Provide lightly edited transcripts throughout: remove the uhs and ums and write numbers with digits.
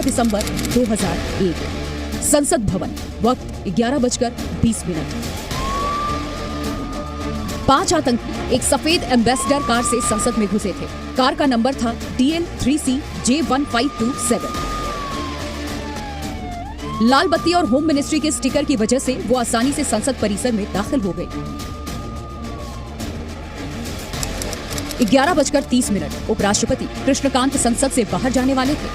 दिसंबर 2001 संसद भवन, वक्त 11:20। 5 आतंकी एक सफेद एम्बेसडर कार से संसद में घुसे थे। कार का नंबर था DL3CJ1527। लाल बत्ती और होम मिनिस्ट्री के स्टिकर की वजह से वो आसानी से संसद परिसर में दाखिल हो गए। 11:30 उपराष्ट्रपति कृष्णकांत संसद से बाहर जाने वाले थे।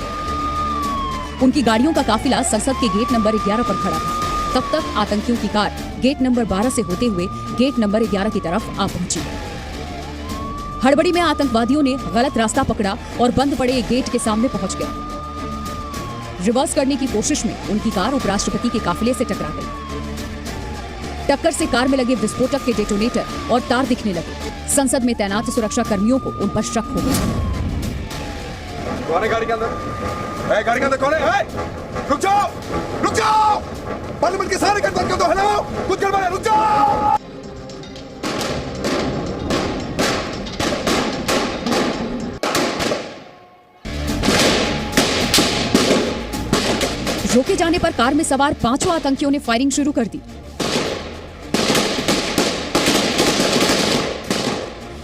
उनकी गाड़ियों का काफिला संसद के गेट नंबर 11 पर खड़ा था। तब तक आतंकियों की कार गेट नंबर 12 से होते हुए गेट नंबर 11 की तरफ आ पहुंची। हड़बड़ी में आतंकवादियों ने गलत रास्ता पकड़ा और बंद पड़े गेट के सामने पहुंच गए। रिवर्स करने की कोशिश में उनकी कार उपराष्ट्रपति के काफिले से टकरा गई। टक्कर से कार में लगे विस्फोटक के डेटोनेटर और तार दिखने लगे। संसद में तैनात सुरक्षा कर्मियों को उन पर शक हो गया। गाड़ी के अंदर कौन है? रुक जाओ, रुक जाओ! पार्लियामेंट के सारे कर्मचारियों को हटाओ, कुछ गड़बड़ है, रुक जाओ! रोके जाने पर कार में सवार 5 आतंकियों ने फायरिंग शुरू कर दी।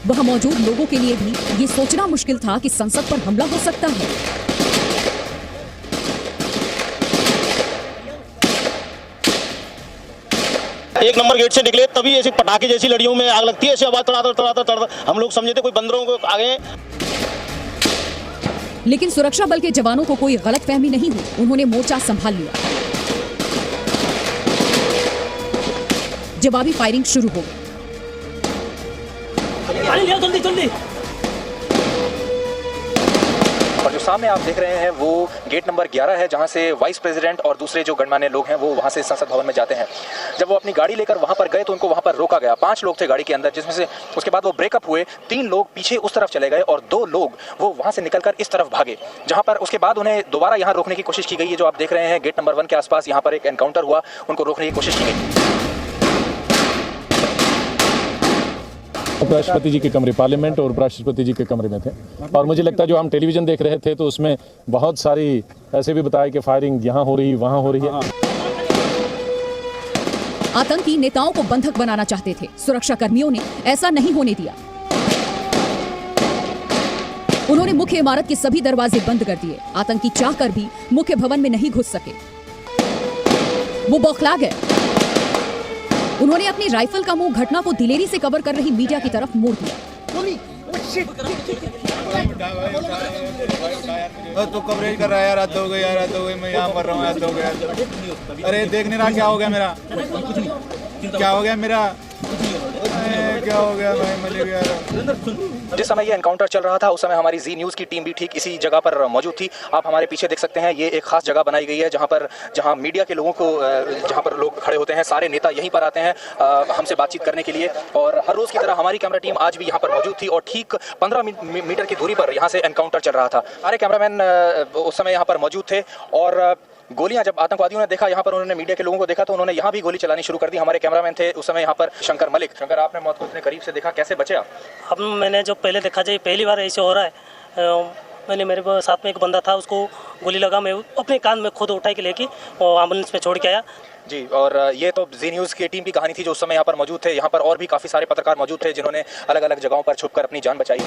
वहां मौजूद लोगों के लिए भी ये सोचना मुश्किल था कि संसद पर हमला हो सकता है। एक नंबर गेट से निकले तभी ऐसी पटाखे जैसी लड़ियों में आग लगती है, ऐसी आवाज तड़ातड़ हम लोग समझे थे कोई बंदरों को आगे। लेकिन सुरक्षा बल के जवानों को कोई गलतफहमी नहीं हुई। उन्होंने मोर्चा संभाल लिया। जवाबी फायरिंग शुरू हो गई। जल्दी। और जो सामने आप देख रहे हैं वो गेट नंबर 11 है, जहां से वाइस प्रेसिडेंट और दूसरे जो गणमान्य लोग हैं वो वहां से संसद भवन में जाते हैं। जब वो अपनी गाड़ी लेकर वहां पर गए तो उनको वहां पर रोका गया। 5 लोग थे गाड़ी के अंदर, जिसमें से उसके बाद वो ब्रेकअप हुए। 3 लोग पीछे उस तरफ चले गए और 2 लोग वो वहां से निकलकर इस तरफ भागे, जहां पर उसके बाद उन्हें दोबारा यहाँ रोकने की कोशिश की गई है। जो आप देख रहे हैं गेट नंबर 1 के आसपास यहाँ पर एक एनकाउंटर हुआ, उनको रोकने की कोशिश की गई। उपराष्ट्रपति जी के कमरे, पार्लियामेंट और उपराष्ट्रपति जी के कमरे में थे। और मुझे लगता है जो हम टेलीविजन देख रहे थे तो उसमें बहुत सारी ऐसे भी बताया कि फायरिंग यहाँ हो रही, वहाँ हो रही है। आतंकी नेताओं को बंधक बनाना चाहते थे। सुरक्षा कर्मियों ने ऐसा नहीं होने दिया। उन्होंने मुख्य इमारत के सभी दरवाजे बंद कर दिए। आतंकी चाहकर भी मुख्य भवन में नहीं घुस सके। वो बौखला गए। उन्होंने अपनी राइफल का मुंह घटना को दिलेरी से कवर कर रही मीडिया की तरफ मोड़ दिया। तो कवरेज कर रहा है यार, हद हो गई यार, हद हो गई, मैं यहाँ मर रहा हूँ, हद हो गया। अरे देख नहीं रहा क्या हो गया मेरा? क्या हो गया मेरा? क्या हो गया भाई, मर गया। जिस समय ये एनकाउंटर चल रहा था उस समय हमारी जी न्यूज़ की टीम भी ठीक इसी जगह पर मौजूद थी। आप हमारे पीछे देख सकते हैं, ये एक खास जगह बनाई गई है जहां मीडिया के लोगों को, जहां पर लोग खड़े होते हैं। सारे नेता यहीं पर आते हैं हमसे बातचीत करने के लिए। और हर रोज की तरह हमारी कैमरा टीम आज भी यहाँ पर मौजूद थी और ठीक 15 मीटर की दूरी पर यहाँ से एनकाउंटर चल रहा था। सारे कैमरामैन उस समय यहाँ पर मौजूद थे और गोलियां जब आतंकवादियों ने देखा, यहाँ पर उन्होंने मीडिया के लोगों को देखा तो उन्होंने यहाँ भी गोली चलानी शुरू कर दी। हमारे कैमरामैन थे उस समय यहाँ पर शंकर मलिक। शंकर, आपने मौत को इतने करीब से देखा, कैसे बचे आप? अब मैंने जो पहले देखा जाए, पहली बार ऐसे हो रहा है। मैंने मेरे साथ में एक बंदा था, उसको गोली लगा, मैं अपने कान में खुद उठा के लेके और एम्बुलेंस में छोड़ के आया जी। और ये तो जी न्यूज़ की टीम की कहानी थी जो उस समय यहाँ पर मौजूद थे। यहाँ पर और भी काफ़ी सारे पत्रकार मौजूद थे जिन्होंने अलग अलग जगहों पर छुपकर अपनी जान बचाई।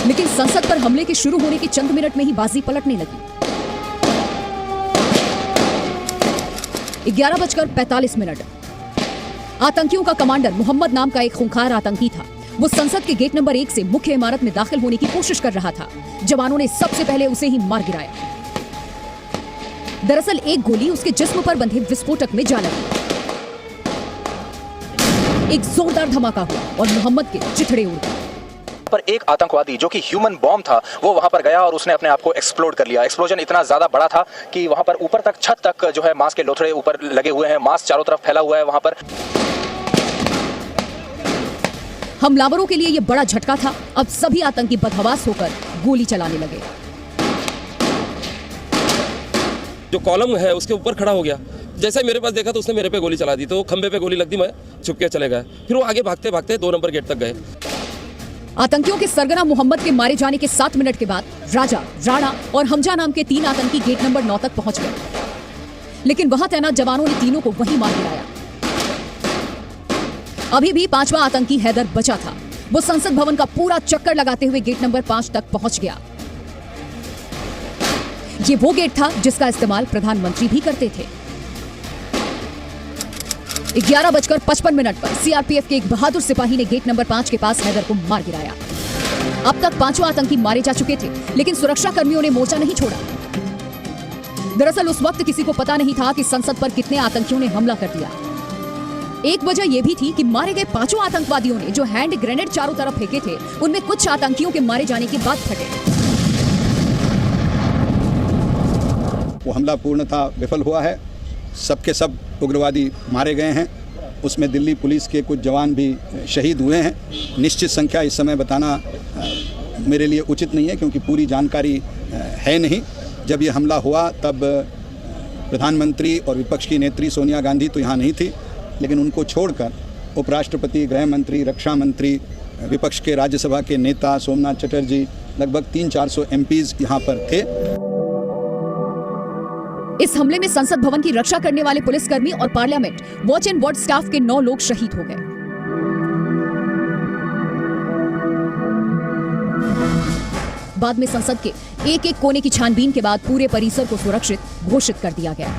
लेकिन संसद पर हमले के शुरू होने के चंद मिनट में ही बाजी पलटने लगी। 11:45 आतंकियों का कमांडर मोहम्मद नाम का एक खूंखार आतंकी था। वो संसद के गेट नंबर 1 से मुख्य इमारत में दाखिल होने की कोशिश कर रहा था। जवानों ने सबसे पहले उसे ही मार गिराया। दरअसल एक गोली उसके जिस्म पर बंधे विस्फोटक में जा लगी। एक जोरदार धमाका हुआ और मोहम्मद के चिथड़े उड़ गए। पर एक आतंकवादी जो कि ह्यूमन बॉम्ब था वो वहां पर गया और उसने अपने आप को एक्सप्लोड कर लिया। एक्सप्लोजन इतना ज्यादा बड़ा था कि वहां पर ऊपर तक, छत तक जो है मांस के लोथड़े ऊपर लगे हुए हैं। मांस चारों तरफ फैला हुआ है वहां पर। हमलावरों के लिए यह बड़ा झटका था। अब सभी आतंकी बदहवास होकर गोली चलाने लगे। जो कॉलम है उसके ऊपर खड़ा हो गया। जैसे मेरे पास देखा तो उसने मेरे पे गोली चला दी, तो खंबे पे गोली लग दी, मैं छुप के चले गए। फिर वो आगे भागते भागते 2 नंबर गेट तक गए। आतंकियों के सरगना मोहम्मद के मारे जाने के 7 मिनट के बाद राजा, राणा और हमजा नाम के 3 आतंकी गेट नंबर 9 तक पहुंच गए, लेकिन वहां तैनात जवानों ने तीनों को वहीं मार गिराया। अभी भी 5वां आतंकी हैदर बचा था। वो संसद भवन का पूरा चक्कर लगाते हुए गेट नंबर 5 तक पहुंच गया। ये वो गेट था जिसका इस्तेमाल प्रधानमंत्री भी करते थे। 11:55 पर सीआरपीएफ के एक बहादुर सिपाही ने गेट नंबर 5 के पास हैदर को मार गिराया। अब तक 5वां आतंकी मारे जा चुके थे, लेकिन सुरक्षा कर्मियों ने मोर्चा नहीं छोड़ा। दरअसल उस वक्त किसी को पता नहीं था कि संसद पर कितने आतंकियों ने हमला कर दिया। एक वजह यह भी थी कि मारे गए 5 आतंकवादियों ने जो हैंड ग्रेनेड चारों तरफ फेंके थे, उनमें कुछ आतंकियों के मारे जाने के बाद फटे। वो हमला पूर्णतः विफल हुआ है। सबके सब उग्रवादी मारे गए हैं। उसमें दिल्ली पुलिस के कुछ जवान भी शहीद हुए हैं। निश्चित संख्या इस समय बताना मेरे लिए उचित नहीं है, क्योंकि पूरी जानकारी है नहीं। जब ये हमला हुआ तब प्रधानमंत्री और विपक्ष की नेत्री सोनिया गांधी तो यहाँ नहीं थी, लेकिन उनको छोड़कर उपराष्ट्रपति, गृह मंत्री, रक्षा मंत्री, विपक्ष के राज्यसभा के नेता सोमनाथ चटर्जी, लगभग 300-400 एमपीज यहाँ पर थे। इस हमले में संसद भवन की रक्षा करने वाले पुलिसकर्मी और parliament watch and ward staff के 9 लोग शहीद हो गए। बाद में संसद के एक-एक कोने की छानबीन के बाद पूरे परिसर को सुरक्षित घोषित कर दिया गया।